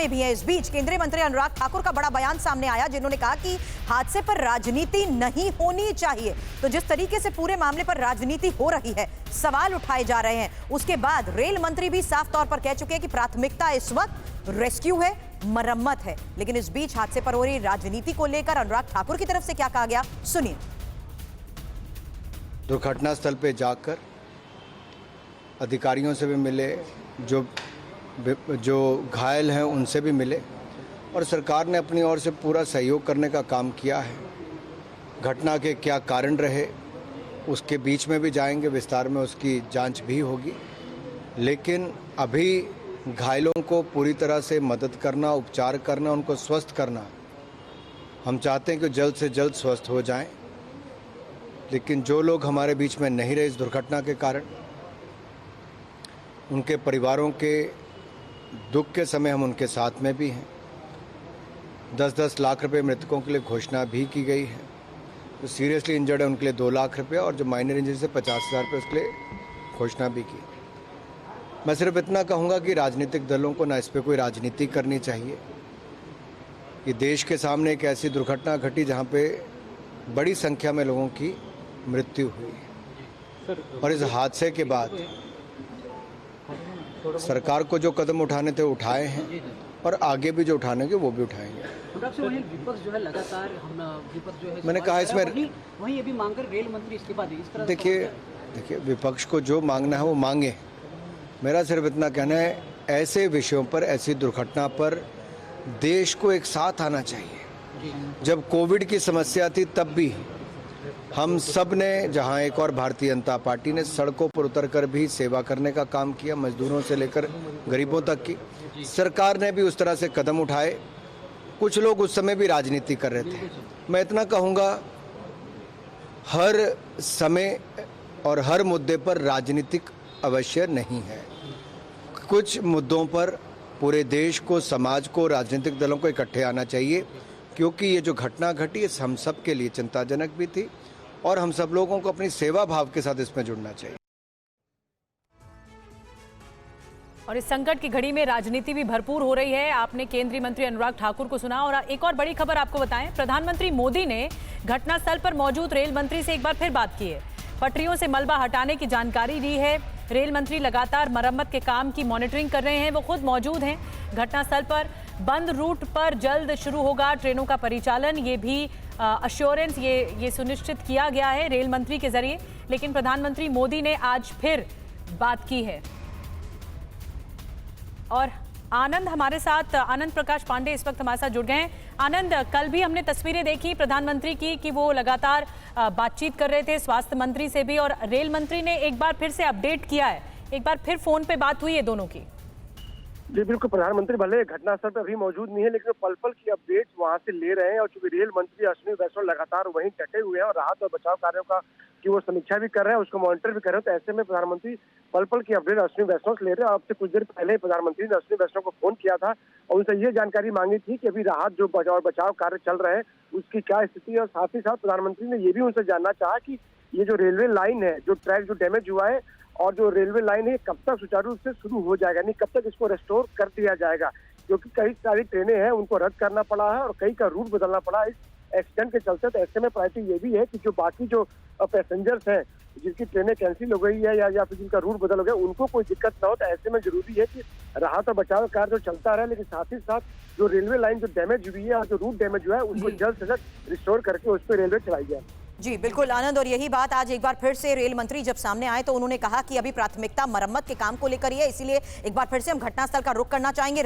में भी हैं। इस बीच केंद्रीय मंत्री अनुराग ठाकुर का बड़ा बयान सामने आया, जिन्होंने कहा कि हादसे पर राजनीति नहीं होनी चाहिए। तो जिस तरीके से पूरे मामले पर राजनीति हो रही है, सवाल उठाए जा रहे हैं, उसके बाद रेल मंत्री भी साफ तौर पर कह चुके हैं कि प्राथमिकता इस वक्त रेस्क्यू है, मरम्मत है। लेकिन इस बीच हादसे पर हो रही राजनीति को लेकर अनुराग ठाकुर की तरफ से क्या कहा गया, सुनिए। दुर्घटना स्थल पे जाकर अधिकारियों से भी मिले, जो घायल हैं उनसे भी मिले, और सरकार ने अपनी ओर से पूरा सहयोग करने का काम किया है। घटना के क्या कारण रहे उसके बीच में भी जाएंगे, विस्तार में उसकी जांच भी होगी। लेकिन अभी घायलों को पूरी तरह से मदद करना, उपचार करना, उनको स्वस्थ करना, हम चाहते हैं कि जल्द से जल्द स्वस्थ हो जाएं। लेकिन जो लोग हमारे बीच में नहीं रहे इस दुर्घटना के कारण, उनके परिवारों के दुख के समय हम उनके साथ में भी हैं। 10-10 लाख रुपए मृतकों के लिए घोषणा भी की गई है। जो सीरियसली इंजर्ड है उनके लिए 2 लाख रुपये, और जो माइनर इंजरी से 50,000 रुपये उसके लिए घोषणा भी की। मैं सिर्फ इतना कहूँगा कि राजनीतिक दलों को ना इस पर कोई राजनीति करनी चाहिए। ये देश के सामने एक ऐसी दुर्घटना घटी जहाँ पे बड़ी संख्या में लोगों की मृत्यु हुई, और इस हादसे के बाद सरकार को जो कदम उठाने थे उठाए हैं, और आगे भी जो उठाने के वो भी उठाएंगे। विपक्ष जो है लगातार विपक्ष जो है, मैंने कहा इसमें वहीं ये भी मांग कर रेल मंत्री इस्तीफा दे। इस तरह देखिए विपक्ष को जो मांगना है वो मांगे। मेरा सिर्फ इतना कहना है, ऐसे विषयों पर, ऐसी दुर्घटना पर देश को एक साथ आना चाहिए। जब कोविड की समस्या थी तब भी हम सब ने, जहां एक और भारतीय जनता पार्टी ने सड़कों पर उतरकर भी सेवा करने का काम किया, मजदूरों से लेकर गरीबों तक की। सरकार ने भी उस तरह से कदम उठाए। कुछ लोग उस समय भी राजनीति कर रहे थे। मैं इतना कहूँगा, हर समय और हर मुद्दे पर राजनीतिक अवश्य नहीं है। कुछ मुद्दों पर पूरे देश को, समाज को, राजनीतिक दलों को इकट्ठे आना चाहिए, क्योंकि ये जो घटना घटी है हम सब के लिए चिंताजनक भी थी, और हम सब लोगों को अपनी सेवा भाव के साथ इसमें जुड़ना चाहिए। और इस संकट की घड़ी में राजनीति भी भरपूर हो रही है। आपने केंद्रीय मंत्री अनुराग ठाकुर को सुना, और एक और बड़ी खबर आपको बताएं, प्रधानमंत्री मोदी ने घटनास्थल पर मौजूद रेल मंत्री से एक बार फिर बात की है। पटरियों से मलबा हटाने की जानकारी दी है। रेल मंत्री लगातार मरम्मत के काम की मॉनिटरिंग कर रहे हैं, वो खुद मौजूद हैं घटनास्थल पर। बंद रूट पर जल्द शुरू होगा ट्रेनों का परिचालन, ये भी अश्योरेंस ये सुनिश्चित किया गया है रेल मंत्री के जरिए। लेकिन प्रधानमंत्री मोदी ने आज फिर बात की है। और आनंद हमारे साथ, आनंद प्रकाश पांडे इस वक्त हमारे साथ जुड़ गए हैं। आनंद, कल भी हमने तस्वीरें देखी प्रधानमंत्री की कि वो लगातार बातचीत कर रहे थे स्वास्थ्य मंत्री से भी, और रेल मंत्री ने एक बार फिर से अपडेट किया है, एक बार फिर फोन पे बात हुई है दोनों की। जी बिल्कुल, प्रधानमंत्री भले घटनास्थल पर अभी मौजूद नहीं है, लेकिन पल पल की अपडेट्स वहां से ले रहे हैं। और चूंकि रेल मंत्री अश्विनी वैष्णव लगातार वहीं डटे हुए हैं और राहत और बचाव कार्यों का की वो समीक्षा भी कर रहे हैं, उसको मॉनिटर भी कर रहे हैं, तो ऐसे में प्रधानमंत्री पल पल की अपडेट अश्विनी वैष्णव से ले रहे हैं। अब से कुछ देर पहले प्रधानमंत्री ने अश्विनी वैष्णव को फोन किया था और उनसे ये जानकारी मांगी थी कि अभी राहत जो बचाव कार्य चल रहे हैं उसकी क्या स्थिति है। और साथ ही साथ प्रधानमंत्री ने ये भी उनसे जानना चाहा कि ये जो रेलवे लाइन है, जो ट्रैक जो डैमेज हुआ है, और जो रेलवे लाइन है कब तक सुचारू रूप से शुरू हो जाएगा, यानी कब तक इसको रेस्टोर कर दिया जाएगा। क्योंकि कई सारी ट्रेनें हैं उनको रद्द करना पड़ा है और कई का रूट बदलना पड़ा है इस एक्सीडेंट के चलते। तो ऐसे में प्रायोरिटी ये भी है कि जो बाकी जो पैसेंजर्स हैं जिनकी ट्रेनें कैंसिल हो गई है या फिर जिनका रूट बदल हो गया, उनको कोई दिक्कत ना हो। तो ऐसे में जरूरी है कि राहत और बचाव कार्य जो चलता रहे, लेकिन साथ ही साथ जो रेलवे लाइन जो डैमेज हुई है और जो रूट डैमेज हुआ है उसको जल्द से जल्द रिस्टोर करके उस पर रेलवे चलाई जाए। जी बिल्कुल आनंद, और यही बात आज एक बार फिर से रेल मंत्री जब सामने आए तो उन्होंने कहा कि अभी प्राथमिकता मरम्मत के काम को लेकर ही है, इसीलिए एक बार फिर से हम घटनास्थल का रुख करना चाहेंगे।